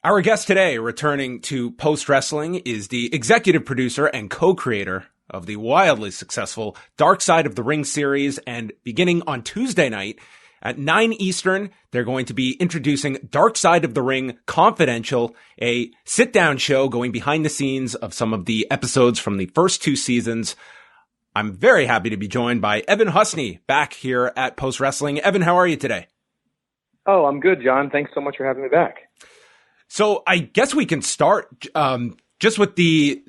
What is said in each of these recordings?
Our guest today, returning to Post Wrestling, is the executive producer and co-creator of the wildly successful Dark Side of the Ring series. And beginning on Tuesday night at 9 Eastern, they're going to be introducing Dark Side of the Ring Confidential, a sit-down show going behind the scenes of some of the episodes from the first two seasons. I'm very happy to be joined by Evan Husney back here at Post Wrestling. Evan, how are you today? Oh, I'm good, John. Thanks so much for having me back. So I guess we can start just with the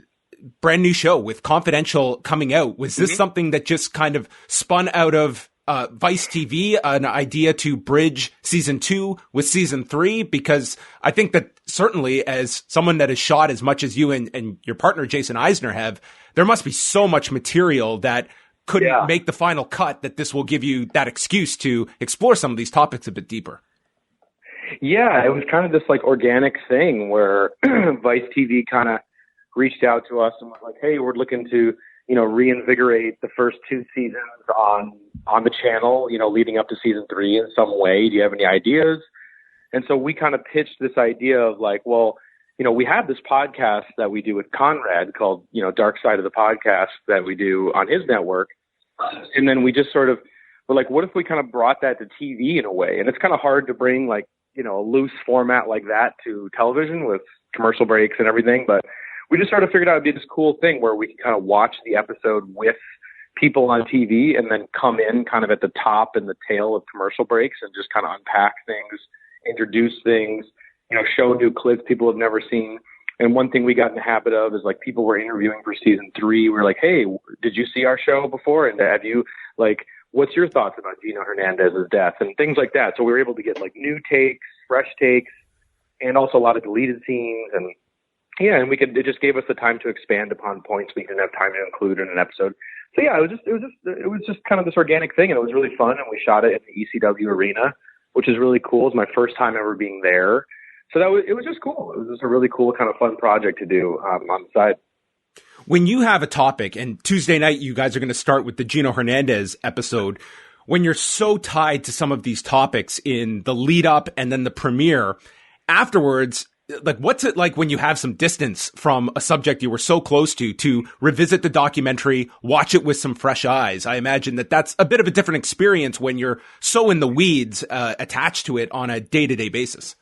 brand new show with Confidential coming out. Was this something that just kind of spun out of Vice TV, an idea to bridge season 2 with season 3? Because I think that certainly as someone that has shot as much as you and your partner Jason Eisner have, there must be so much material that couldn't make the final cut that this will give you that excuse to explore some of these topics a bit deeper. Yeah, it was kind of this like organic thing where Vice TV kind of reached out to us and was like, hey, we're looking to, reinvigorate the first two seasons on the channel, leading up to season 3 in some way. Do you have any ideas? And so we kind of pitched this idea of like, well, we have this podcast that we do with Conrad called, Dark Side of the Podcast that we do on his network. And then we just sort of were like, what if we kind of brought that to TV in a way? And it's kind of hard to bring like, a loose format like that to television with commercial breaks and everything. But we just sort of figured out it'd be this cool thing where we can kind of watch the episode with people on TV and then come in kind of at the top and the tail of commercial breaks and just kind of unpack things, introduce things, show new clips people have never seen. And one thing we got in the habit of is like people were interviewing for season 3. We're like, hey, did you see our show before? And have you what's your thoughts about Gino Hernandez's death and things like that? So we were able to get like new takes, fresh takes, and also a lot of deleted scenes. And it just gave us the time to expand upon points we didn't have time to include in an episode. So yeah, it was just kind of this organic thing, and it was really fun. And we shot it at the ECW arena, which is really cool. It's my first time ever being there. So it was just cool. It was just a really cool kind of fun project to do on the side. When you have a topic, and Tuesday night you guys are going to start with the Gino Hernandez episode, when you're so tied to some of these topics in the lead up and then the premiere, afterwards, like what's it like when you have some distance from a subject you were so close to revisit the documentary, watch it with some fresh eyes? I imagine that that's a bit of a different experience when you're so in the weeds, attached to it on a day-to-day basis.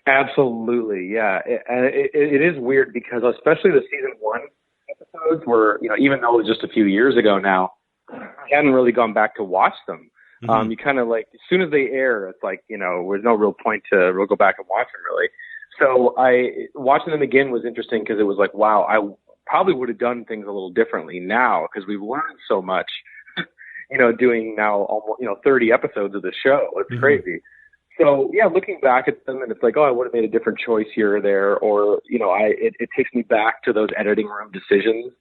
Absolutely, yeah. It is weird because especially the season 1 episodes were, even though it was just a few years ago now, I hadn't really gone back to watch them. You kind of like, as soon as they air, it's like, there's no real point to go back and watch them really. So watching them again was interesting because it was like, wow, I probably would have done things a little differently now because we've learned so much, doing now almost, 30 episodes of the show. It's crazy. So yeah, looking back at them and it's like, oh, I would have made a different choice here or there, or it takes me back to those editing room decisions,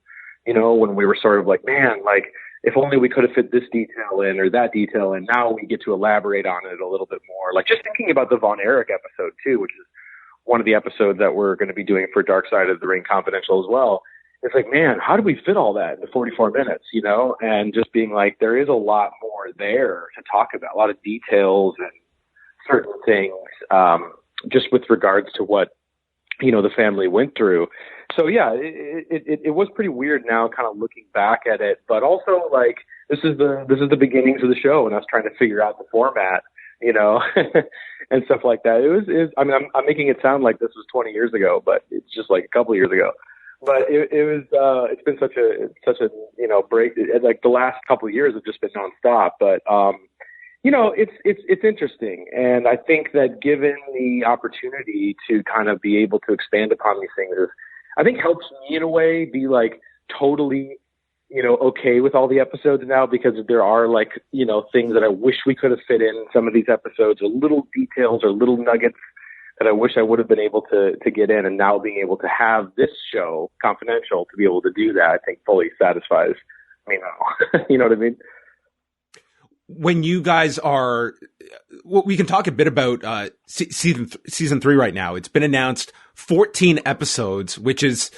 when we were sort of like, man, like if only we could have fit this detail in or that detail in. Now we get to elaborate on it a little bit more. Like just thinking about the Von Erich episode too, which is one of the episodes that we're going to be doing for Dark Side of the Ring Confidential as well. It's like, man, how do we fit all that into 44 minutes, and just being like, there is a lot more there to talk about, a lot of details and certain things, just with regards to what, the family went through. So yeah, it was pretty weird now kind of looking back at it, but also like, this is the beginnings of the show and us trying to figure out the format, and stuff like that. I'm making it sound like this was 20 years ago, but it's just like a couple of years ago. But it's been such a break. Like the last couple of years have just been nonstop, but, it's interesting. And I think that given the opportunity to kind of be able to expand upon these things, I think helps me in a way be like totally, okay with all the episodes now, because there are like, things that I wish we could have fit in some of these episodes, or little details or little nuggets that I wish I would have been able to get in. And now being able to have this show Confidential to be able to do that, I think fully satisfies me now. You know what I mean? When you guys are, well, we can talk a bit about season 3 right now. It's been announced 14 episodes, which is,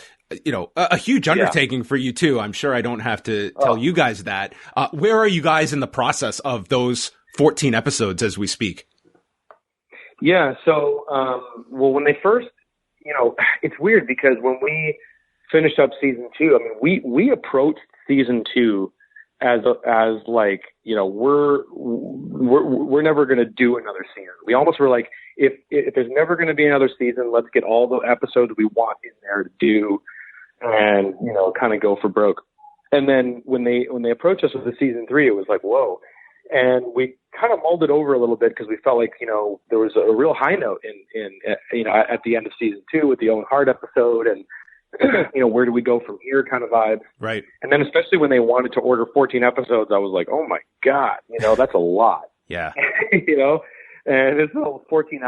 a huge undertaking for you too. I'm sure I don't have to tell you guys that. Where are you guys in the process of those 14 episodes as we speak? Yeah. So, well, when they first, it's weird because when we finished up season 2, I mean, we approached season 2 as like, we're never going to do another season. We almost were like, if there's never going to be another season, let's get all the episodes we want in there to do, and kind of go for broke. And then when they approached us with the season 3, it was like, whoa. And we kind of mulled it over a little bit because we felt like, there was a real high note in at the end of season 2 with the Owen Hart episode, and where do we go from here kind of vibe. Right. And then especially when they wanted to order 14 episodes, I was like, oh my God, that's a lot. Yeah. And it's 14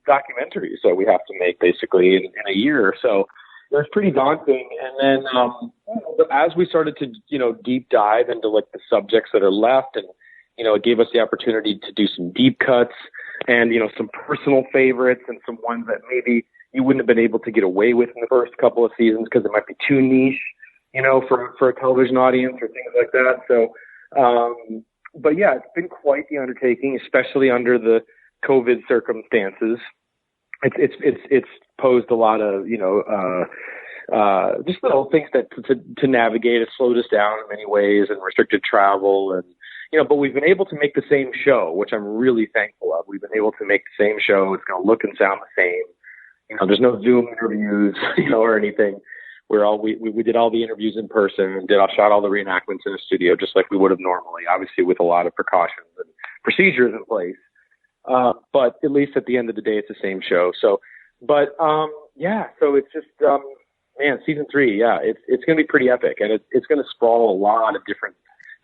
documentaries that we have to make basically in a year. So it was pretty daunting. And then, as we started to, deep dive into like the subjects that are left, and, it gave us the opportunity to do some deep cuts and, some personal favorites and some ones that maybe you wouldn't have been able to get away with in the first couple of seasons because it might be too niche, for a television audience or things like that. So, but yeah, it's been quite the undertaking, especially under the COVID circumstances. It's posed a lot of, just little things that to navigate. It slowed us down in many ways and restricted travel, and, but we've been able to make the same show, which I'm really thankful of. We've been able to make the same show. It's going to look and sound the same. There's no Zoom interviews, or anything. We did all the interviews in person and shot all the reenactments in a studio, just like we would have normally, obviously with a lot of precautions and procedures in place. But at least at the end of the day, it's the same show. So, but, so it's just, season 3, it's going to be pretty epic, and it's going to sprawl a lot of different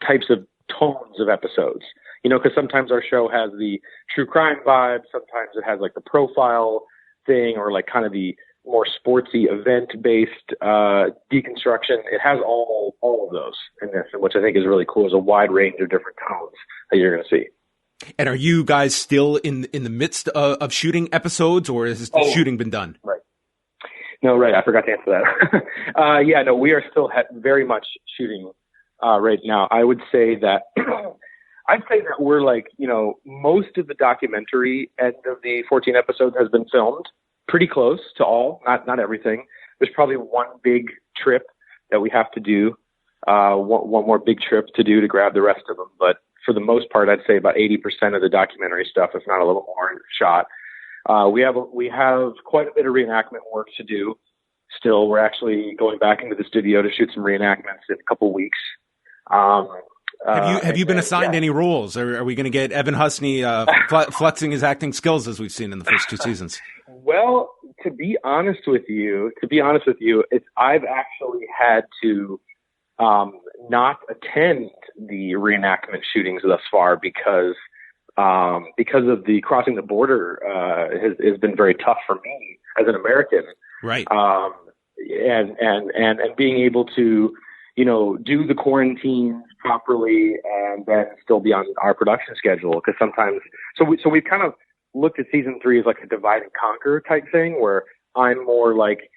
types of tones of episodes, because sometimes our show has the true crime vibe. Sometimes it has like the profile thing, or like kind of the more sportsy event-based deconstruction. It has all of those in this, which I think is really cool. There's a wide range of different tones that you're going to see. And are you guys still in the midst of shooting episodes, or has the shooting been done? Right. No, right. I forgot to answer that. We are still very much shooting right now. I would say that we're like, most of the documentary end of the 14 episodes has been filmed. Pretty close to all, not everything. There's probably one big trip that we have to do, one more big trip to do to grab the rest of them. But for the most part, I'd say about 80% of the documentary stuff, if not a little more, shot. We have quite a bit of reenactment work to do. Still, we're actually going back into the studio to shoot some reenactments in a couple of weeks. Have you been assigned any roles? Or are we going to get Evan Husney flexing his acting skills as we've seen in the first 2 seasons? Well, to be honest with you, I've actually had to not attend the reenactment shootings thus far because of the crossing the border has been very tough for me as an American. Right. And being able to, do the quarantine properly and then still be on our production schedule. Because sometimes, so we've kind of looked at season 3 as like a divide and conquer type thing, where I'm more like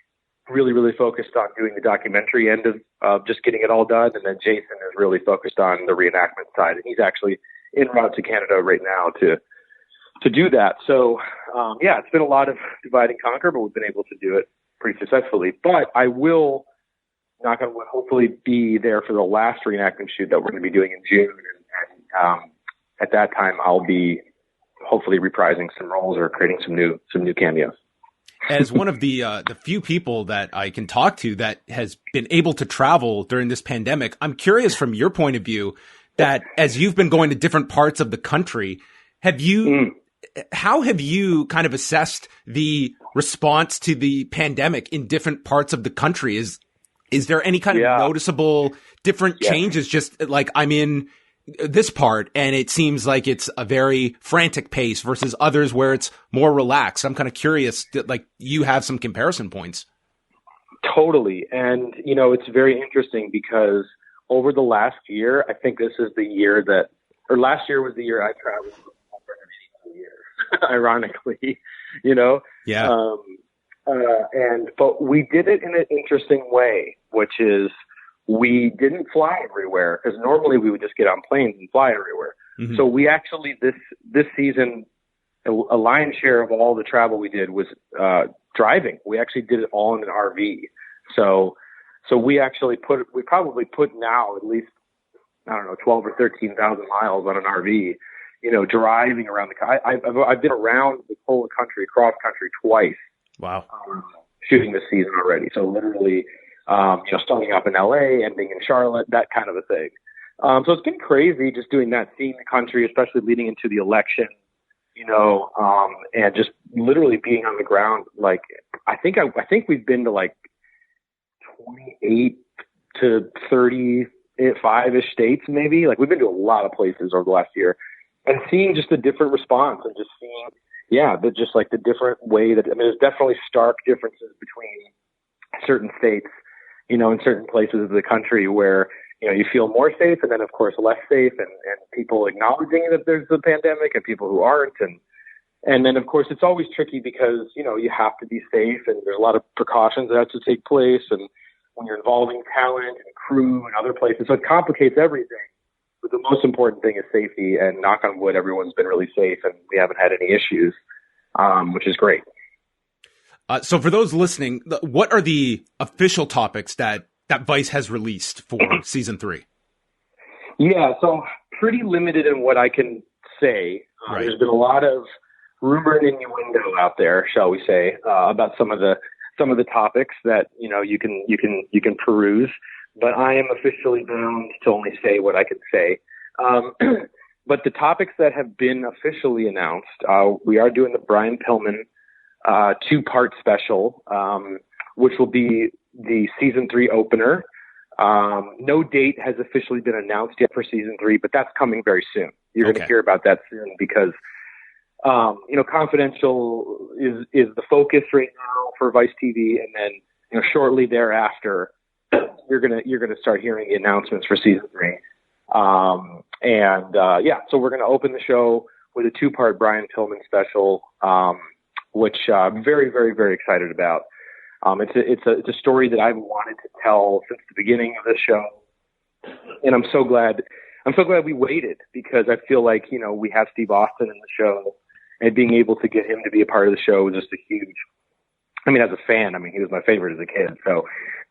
really, really focused on doing the documentary end of just getting it all done. And then Jason is really focused on the reenactment side. And he's actually en route to Canada right now to do that. So, it's been a lot of divide and conquer, but we've been able to do it pretty successfully. But I will, knock on wood, hopefully be there for the last reenactment shoot that we're going to be doing in June. And at that time, I'll be hopefully reprising some roles or creating some new cameos. As one of the few people that I can talk to that has been able to travel during this pandemic, I'm curious from your point of view that as you've been going to different parts of the country, how have you kind of assessed the response to the pandemic in different parts of the country? Is there any kind of noticeable different changes? Just like I'm in this part and it seems like it's a very frantic pace versus others where it's more relaxed. I'm kind of curious that like you have some comparison points. Totally. And, it's very interesting because over the last year, I think this is the year last year was the year I traveled longer than any other year, ironically, Yeah. But we did it in an interesting way, which is we didn't fly everywhere because normally we would just get on planes and fly everywhere. Mm-hmm. So we actually, this season, a lion's share of all the travel we did was driving. We actually did it all in an RV. So we probably put now at least, I don't know, 12 or 13,000 miles on an RV, driving around I've been around the whole country, cross country twice. Wow. Shooting this season already. So literally, starting up in LA, ending in Charlotte, that kind of a thing. So it's been crazy just doing that, seeing the country, especially leading into the election, and just literally being on the ground. Like, I think we've been to like 28 to 35-ish states, maybe. Like, we've been to a lot of places over the last year, and seeing just the different response and just seeing, the different way that, there's definitely stark differences between certain states, in certain places of the country where, you feel more safe, and then of course less safe, and people acknowledging that there's a pandemic and people who aren't. And then of course it's always tricky because, you have to be safe, and there's a lot of precautions that have to take place. And when you're involving talent and crew and other places, so it complicates everything. But the most important thing is safety, and knock on wood, everyone's been really safe and we haven't had any issues, which is great. So for those listening, what are the official topics that Vice has released for season 3? Yeah, so pretty limited in what I can say. Right. There's been a lot of rumor and innuendo out there, shall we say, about some of the topics that you can peruse. But I am officially bound to only say what I can say. But the topics that have been officially announced, we are doing the Brian Pillman 2-part special, which will be the season 3 opener. No date has officially been announced yet for season 3, but that's coming very soon. You're going to hear about that soon because, Confidential is the focus right now for Vice TV, and then shortly thereafter, you're gonna start hearing the announcements for season 3. So we're gonna open the show with a 2-part Brian Pillman special, which I'm very, very, very excited about. It's a story that I've wanted to tell since the beginning of the show, and I'm so glad we waited, because I feel like we have Steve Austin in the show, and being able to get him to be a part of the show was just a huge. As a fan, he was my favorite as a kid, so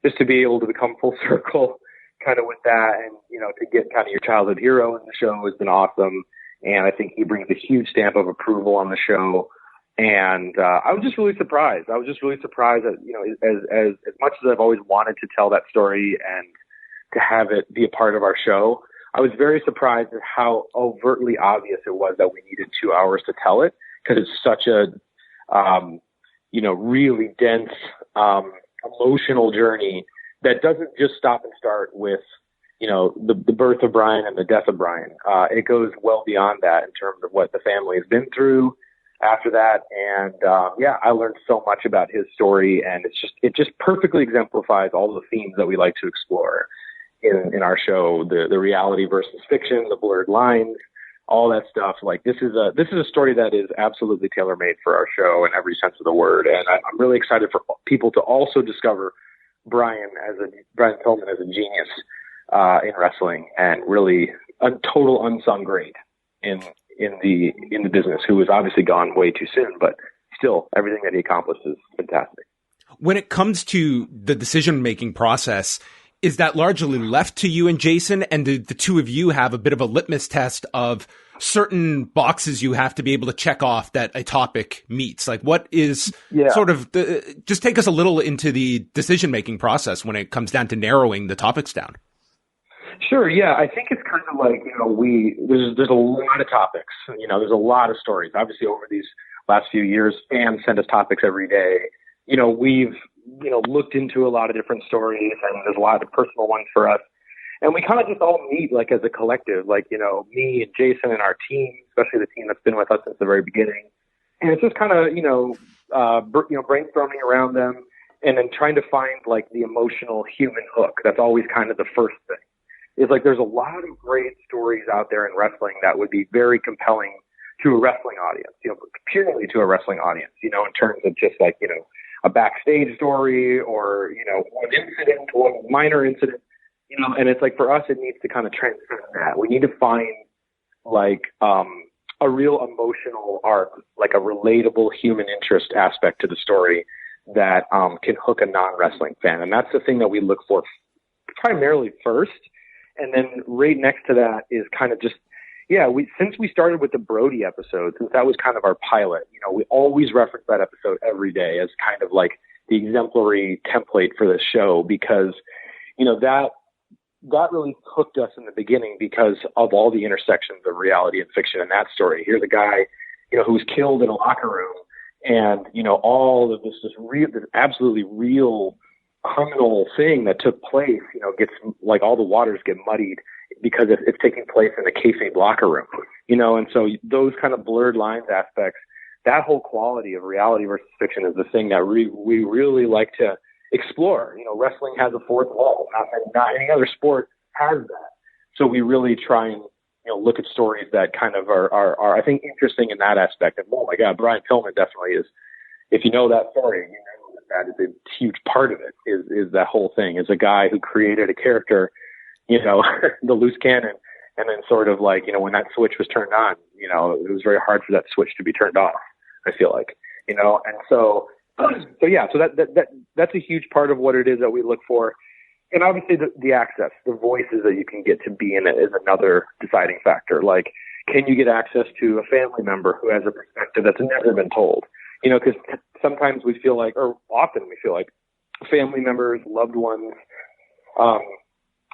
just to be able to become full circle, kind of with that, and to get kind of your childhood hero in the show has been awesome, and I think he brings a huge stamp of approval on the show. And I was just really surprised. That, as much as I've always wanted to tell that story and to have it be a part of our show, I was very surprised at how overtly obvious it was that we needed 2 hours to tell it, because it's such a, really dense, emotional journey that doesn't just stop and start with, the birth of Brian and the death of Brian. It goes well beyond that in terms of what the family has been through after that. And, I learned so much about his story, and it just perfectly exemplifies all the themes that we like to explore in our show, the reality versus fiction, the blurred lines, all that stuff. Like, this is a story that is absolutely tailor-made for our show in every sense of the word. And I'm really excited for people to also discover Brian Pillman as a genius, in wrestling, and really a total unsung great in the business, who was obviously gone way too soon, but still everything that he accomplished is fantastic. When it comes to the decision-making process, is that largely left to you and Jason, and the two of you have a bit of a litmus test of certain boxes you have to be able to check off that a topic meets? Like, what is sort of just take us a little into the decision-making process when it comes down to narrowing the topics down. Sure. Yeah. I think it's kind of like, there's a lot of topics, there's a lot of stories. Obviously, over these last few years, fans send us topics every day. We've, looked into a lot of different stories, and there's a lot of personal ones for us. And we kind of just all meet like as a collective, like, me and Jason and our team, especially the team that's been with us since the very beginning. And it's just kind of, brainstorming around them, and then trying to find like the emotional human hook. That's always kind of the first thing. It's like, there's a lot of great stories out there in wrestling that would be very compelling to a wrestling audience, purely to a wrestling audience, in terms of just like, a backstage story, or, one minor incident, and it's like, for us, it needs to kind of transcend that. We need to find like, a a real emotional arc, like a relatable human interest aspect to the story that can hook a non-wrestling fan. And that's the thing that we look for primarily first. And then right next to that is kind of just, since we started with the Brody episode, since that was kind of our pilot, we always reference that episode every day as kind of like the exemplary template for this show, because, that really hooked us in the beginning because of all the intersections of reality and fiction in that story. Here's a guy, who was killed in a locker room, and, all of this absolutely real criminal thing that took place, gets like all the waters get muddied because it's taking place in a kayfabe locker room, and so those kind of blurred lines aspects, that whole quality of reality versus fiction is the thing that we really like to explore. Wrestling has a fourth wall. Not any other sport has that. So we really try and, look at stories that kind of are, I think, interesting in that aspect. And oh my God, Brian Pillman definitely is, if you know that story, that is a huge part of it, is that whole thing, is a guy who created a character, the loose cannon. And then sort of like, when that switch was turned on, it was very hard for that switch to be turned off, I feel like, and so that's a huge part of what it is that we look for. And obviously the access, the voices that you can get to be in it is another deciding factor. Like, can you get access to a family member who has a perspective that's never been told? Because sometimes we feel like, or often we feel like, family members, loved ones,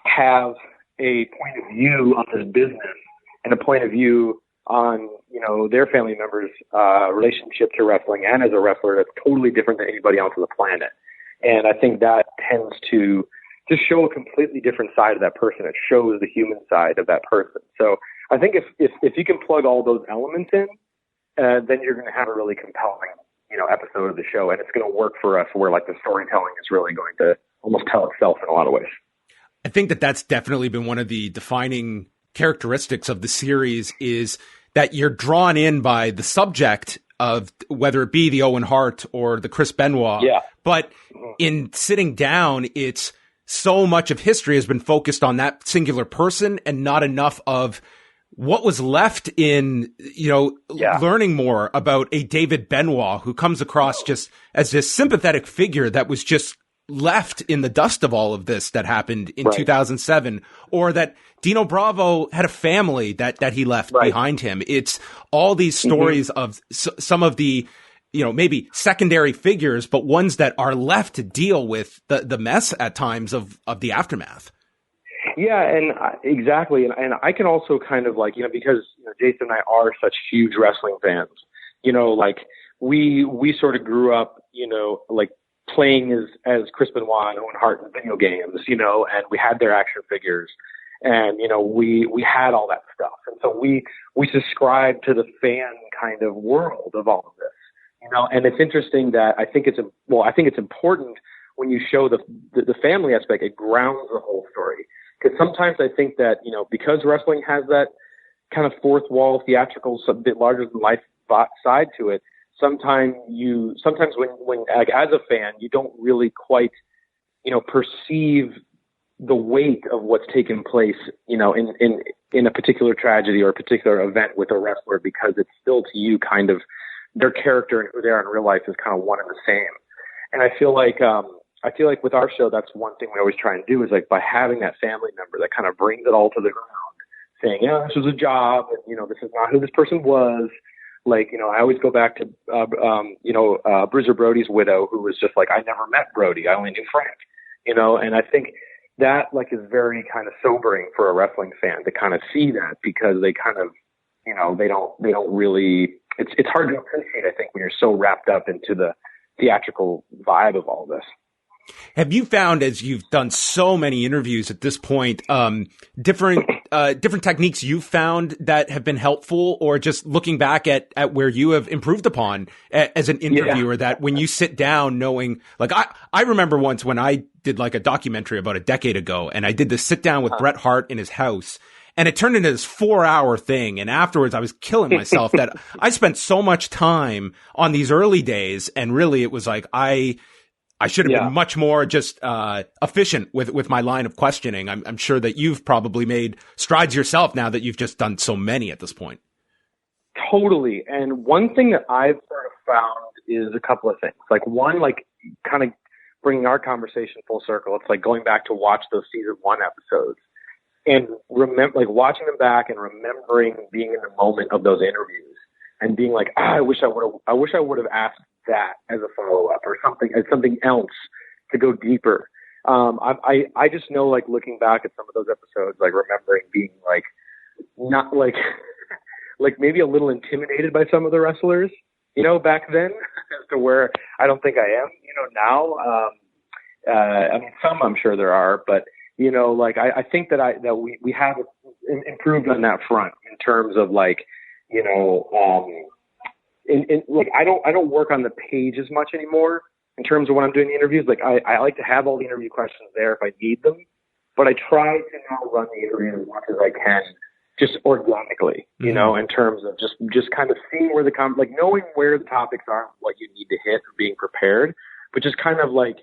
have a point of view on this business and a point of view on, their family members' relationship to wrestling and as a wrestler that's totally different than anybody else on the planet. And I think that tends to just show a completely different side of that person. It shows the human side of that person. So I think if you can plug all those elements in, then you're going to have a really compelling, episode of the show. And it's going to work for us where like the storytelling is really going to almost tell itself in a lot of ways. I think that's definitely been one of the defining characteristics of the series, is that you're drawn in by the subject of whether it be the Owen Hart or the Chris Benoit. Yeah. But in sitting down, it's so much of history has been focused on that singular person and not enough of what was left in, learning more about a David Benoit who comes across just as this sympathetic figure that was just left in the dust of all of this that happened in 2007, or that Dino Bravo had a family that he left behind him. It's all these stories of some of the, maybe secondary figures, but ones that are left to deal with the mess at times of the aftermath. Yeah, and exactly. And I can also kind of like, because Jason and I are such huge wrestling fans, like we sort of grew up, like playing as Chris Benoit and Owen Hart in video games, and we had their action figures, and, we had all that stuff. And so we subscribe to the fan kind of world of all of this, and it's interesting that I think it's important when you show the family aspect, it grounds the whole story. Because sometimes I think that, because wrestling has that kind of fourth wall theatrical, a bit larger than life side to it, sometimes when like, as a fan, you don't really quite, perceive the weight of what's taken place, in a particular tragedy or a particular event with a wrestler, because it's still to you kind of their character and who they are in real life is kind of one and the same. And I feel like with our show, that's one thing we always try and do, is like by having that family member that kind of brings it all to the ground, saying, this was a job, and, this is not who this person was. Like, I always go back to, Bruiser Brody's widow, who was just like, I never met Brody. I only knew Frank, and I think that like is very kind of sobering for a wrestling fan to kind of see that, because they kind of, they don't really, it's hard to appreciate, I think, when you're so wrapped up into the theatrical vibe of all this. Have you found, as you've done so many interviews at this point, different techniques you've found that have been helpful, or just looking back at where you have improved upon as an interviewer, that when you sit down knowing, like I remember once when I did like a documentary about a decade ago, and I did this sit down with Bret Hart in his house, and it turned into this 4-hour thing. And afterwards I was killing myself that I spent so much time on these early days, and really it was like, I should have been much more just efficient with my line of questioning. I'm sure that you've probably made strides yourself now that you've just done so many at this point. Totally. And one thing that I've sort of found is a couple of things. Like one, like kind of bringing our conversation full circle. It's like going back to watch those season 1 episodes and remember, like watching them back and remembering being in the moment of those interviews and being like, I wish I would have asked that as a follow up or something else to go deeper. I just know, like looking back at some of those episodes, like remembering being like, not like, like maybe a little intimidated by some of the wrestlers, you know, back then as to where I don't think I am, you know, now. I mean, some I'm sure there are, but you know, like I think that we have improved on that front in terms of like, you know, like I don't work on the page as much anymore in terms of when I'm doing the interviews. Like I like to have all the interview questions there if I need them, but I try to now run the interview as much as I can, just organically, you know, in terms of just kind of seeing where like knowing where the topics are, and what you need to hit, and being prepared, but just kind of like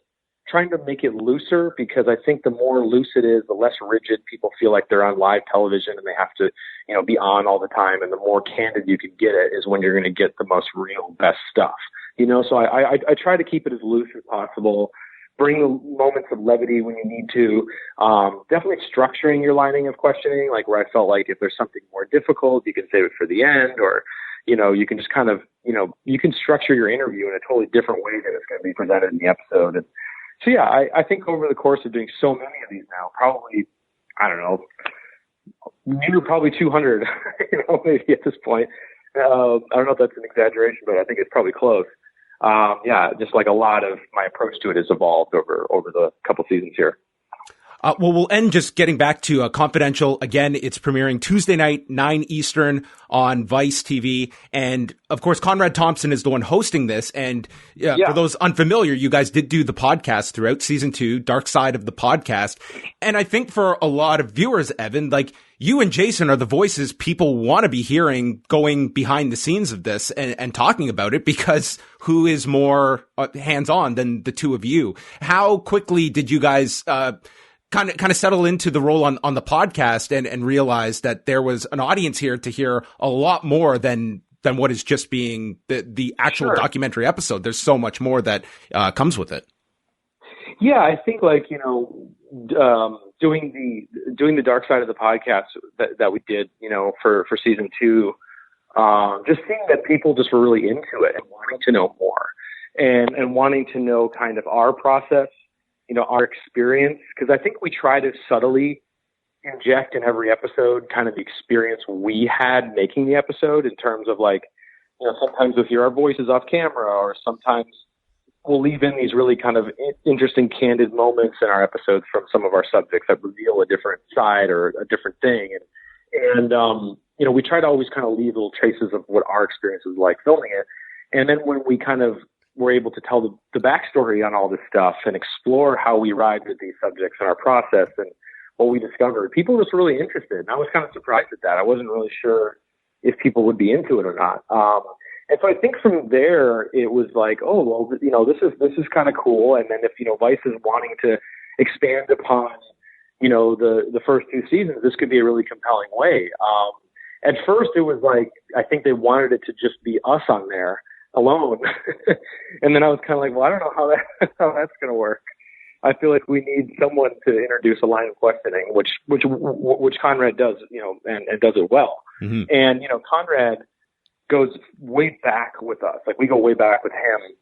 trying to make it looser, because I think the more loose it is, the less rigid people feel like they're on live television and they have to, you know, be on all the time. And the more candid you can get it is when you're going to get the most real best stuff, you know? So I try to keep it as loose as possible, bring the moments of levity when you need to, definitely structuring your lining of questioning, like where I felt like if there's something more difficult, you can save it for the end, or, you know, you can just kind of, you know, you can structure your interview in a totally different way than it's going to be presented in the episode. And so, yeah, I think over the course of doing so many of these now, probably, I don't know, near probably 200, you know, maybe at this point. I don't know if that's an exaggeration, but I think it's probably close. Yeah, just like a lot of my approach to it has evolved over the couple seasons here. Well, we'll end just getting back to Confidential. Again, it's premiering Tuesday night, 9 Eastern on Vice TV. And of course, Conrad Thompson is the one hosting this. And for those unfamiliar, you guys did do the podcast throughout season 2, Dark Side of the Podcast. And I think for a lot of viewers, Evan, like you and Jason are the voices people want to be hearing going behind the scenes of this and talking about it, because who is more hands-on than the two of you? How quickly did you guys, kind of settle into the role on the podcast and realize that there was an audience here to hear a lot more than what is just being the actual documentary episode? There's so much more that comes with it. Yeah, I think like, you know, doing the Dark Side of the Podcast that we did, you know, for season 2, just seeing that people just were really into it and wanting to know more and wanting to know kind of our process, you know, our experience, because I think we try to subtly inject in every episode kind of the experience we had making the episode, in terms of like, you know, sometimes we'll hear our voices off camera, or sometimes we'll leave in these really kind of interesting, candid moments in our episodes from some of our subjects that reveal a different side or a different thing. And you know, we try to always kind of leave little traces of what our experience was like filming it. And then when we kind of were able to tell the backstory on all this stuff and explore how we ride with these subjects and our process and what we discovered, people were just really interested. And I was kind of surprised at that. I wasn't really sure if people would be into it or not. And so I think from there, it was like, oh, well, you know, this is kind of cool. And then if, you know, Vice is wanting to expand upon, you know, the first 2 seasons, this could be a really compelling way. At first it was like, I think they wanted it to just be us on there alone. And then I was kind of like, well, I don't know how that's going to work. I feel like we need someone to introduce a line of questioning, which Conrad does, you know, and does it well. Mm-hmm. And, you know, Conrad goes way back with us. Like we go way back with him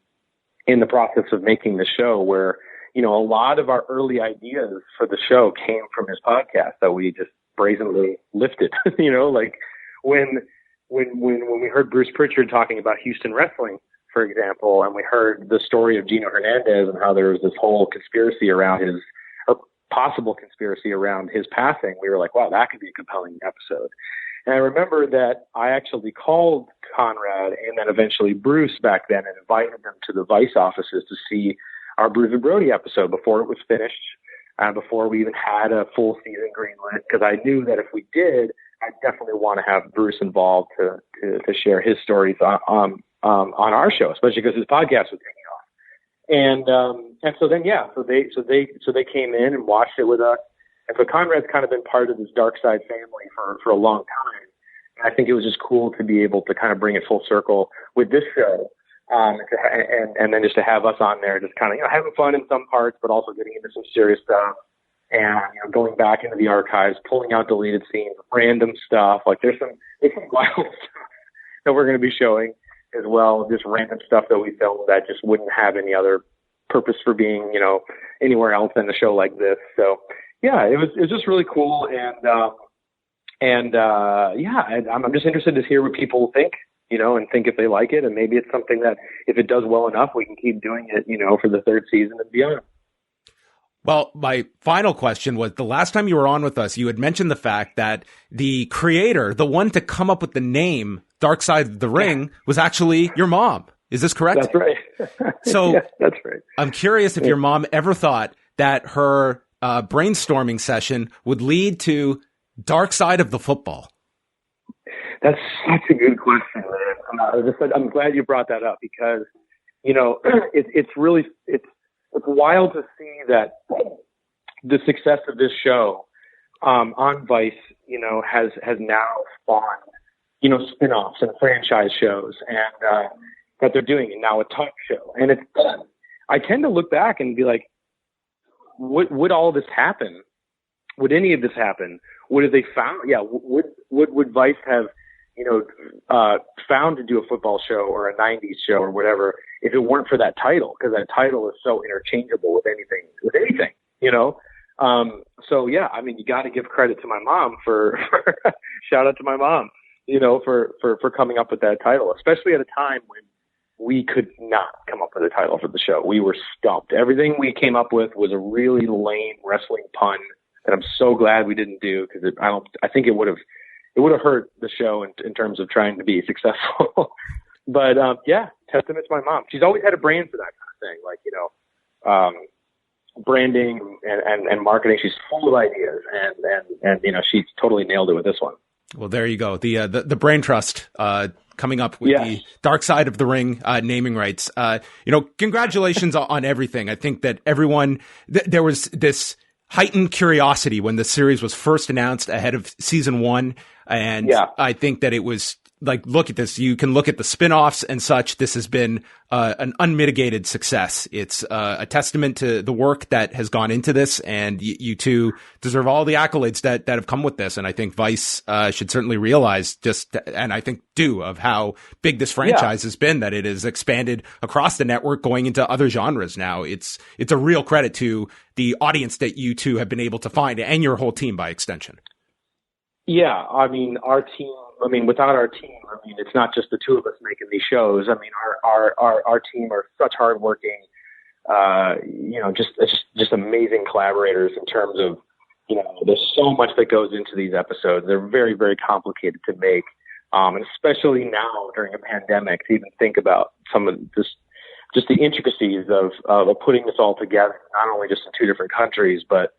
in the process of making the show, where, you know, a lot of our early ideas for the show came from his podcast that we just brazenly lifted, you know, like when we heard Bruce Pritchard talking about Houston wrestling, for example, and we heard the story of Gino Hernandez and how there was this whole conspiracy around possible conspiracy around his passing, we were like, wow, that could be a compelling episode. And I remember that I actually called Conrad and then eventually Bruce back then and invited them to the Vice offices to see our Bruce and Brody episode before it was finished, before we even had a full season greenlit, because I knew that if we did, I definitely want to have Bruce involved to share his stories on our show, especially because his podcast was taking off. And so then, yeah, so they came in and watched it with us. And so Conrad's kind of been part of this Dark Side family for a long time. I think it was just cool to be able to kind of bring it full circle with this show. And then just to have us on there, just kind of, having fun in some parts, but also getting into some serious stuff and, going back into the archives, pulling out deleted scenes, random stuff. Like there's some wild stuff that we're going to be showing as well. Just random stuff that we filmed that just wouldn't have any other purpose for being, anywhere else in a show like this. So yeah, it was just really cool. I'm just interested to hear what people think, and think if they like it. And maybe it's something that if it does well enough, we can keep doing it, for the third season and beyond. Well, my final question was, the last time you were on with us, you had mentioned the fact that the creator, the one to come up with the name Dark Side of the Ring, was actually your mom. Is this correct? That's right. So yeah, that's right. I'm curious if your mom ever thought that her brainstorming session would lead to Dark Side of the Football. That's such a good question, man. I'm glad you brought that up because, it's wild to see that the success of this show on Vice, has now spawned, spin-offs and franchise shows and that they're doing, and now a talk show. And it's done. I tend to look back and be like, would all this happen? Would any of this happen? Would have they found? Yeah. Would Vice have, found to do a football show or a 90s show or whatever if it weren't for that title? Because that title is so interchangeable with anything, So yeah, I mean, you got to give credit to my mom for shout out to my mom, for coming up with that title, especially at a time when we could not come up with a title for the show. We were stumped. Everything we came up with was a really lame wrestling pun that I'm so glad we didn't do because I think it would have hurt the show in terms of trying to be successful. But testament to my mom. She's always had a brain for that kind of thing, branding and marketing. She's full of ideas, and she totally nailed it with this one. Well, there you go. The brain trust coming up with the Dark Side of the Ring naming rights. Congratulations on everything. I think that everyone there was this heightened curiosity when the series was first announced ahead of season 1. And I think that it was like, look at this. You can look at the spin-offs and such. This has been an unmitigated success. It's a testament to the work that has gone into this, and you two deserve all the accolades that have come with this. And I think Vice should certainly realize and I think of how big this franchise has been, that it has expanded across the network, going into other genres now. It's a real credit to the audience that you two have been able to find, and your whole team by extension. Yeah, I mean, without our team, it's not just the two of us making these shows. I mean, our team are such hardworking, just amazing collaborators in terms of, there's so much that goes into these episodes. They're very, very complicated to make. And especially now during a pandemic, to even think about some of this, just the intricacies of putting this all together, not only just in two different countries, but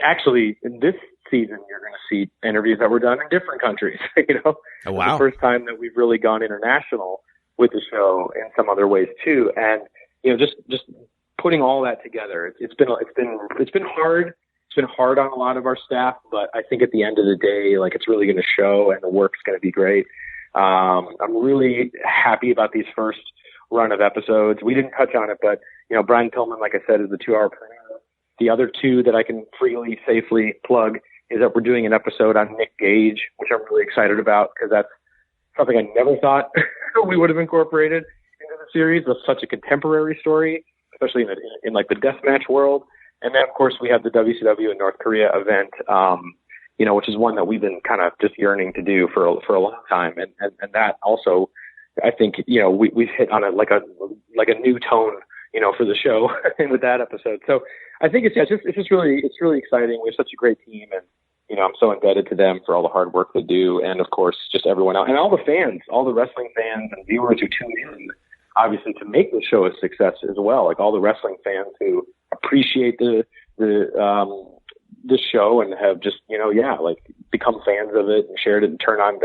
actually in this season, you're going to see interviews that were done in different countries. Oh, wow. It's the first time that we've really gone international with the show in some other ways too. And, just putting all that together, it's been hard. It's been hard on a lot of our staff, but I think at the end of the day, it's really going to show and the work's going to be great. I'm really happy about these first run of episodes. We didn't touch on it, but, Brian Pillman, like I said, is the 2-hour premiere. The other two that I can freely, safely plug is that we're doing an episode on Nick Gage, which I'm really excited about because that's something I never thought we would have incorporated into the series. It's such a contemporary story, especially in the deathmatch world. And then, of course, we have the WCW in North Korea event, which is one that we've been kind of just yearning to do for a long time. And that also, I think, we've hit on a new tone, for the show with that episode. So I think it's really exciting. We have such a great team, and I'm so indebted to them for all the hard work they do, and of course just everyone else and all the fans, all the wrestling fans and viewers who tune in, obviously to make the show a success as well. Like all the wrestling fans who appreciate the show and have just become fans of it and shared it and turned on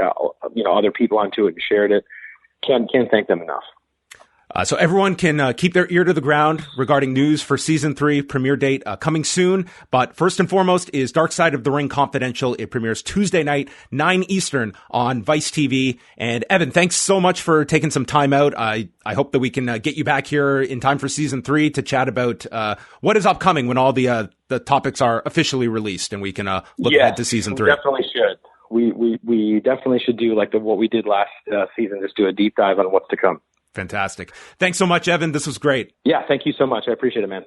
other people onto it and shared it. Can't thank them enough. So everyone can keep their ear to the ground regarding news for season 3 premiere date coming soon. But first and foremost is Dark Side of the Ring Confidential. It premieres Tuesday night, 9 Eastern on Vice TV. And Evan, thanks so much for taking some time out. I hope that we can get you back here in time for season 3 to chat about what is upcoming when all the topics are officially released and we can look ahead to season 3. We definitely should. We definitely should do like what we did last season, just do a deep dive on what's to come. Fantastic. Thanks so much, Evan. This was great. Yeah, thank you so much. I appreciate it, man.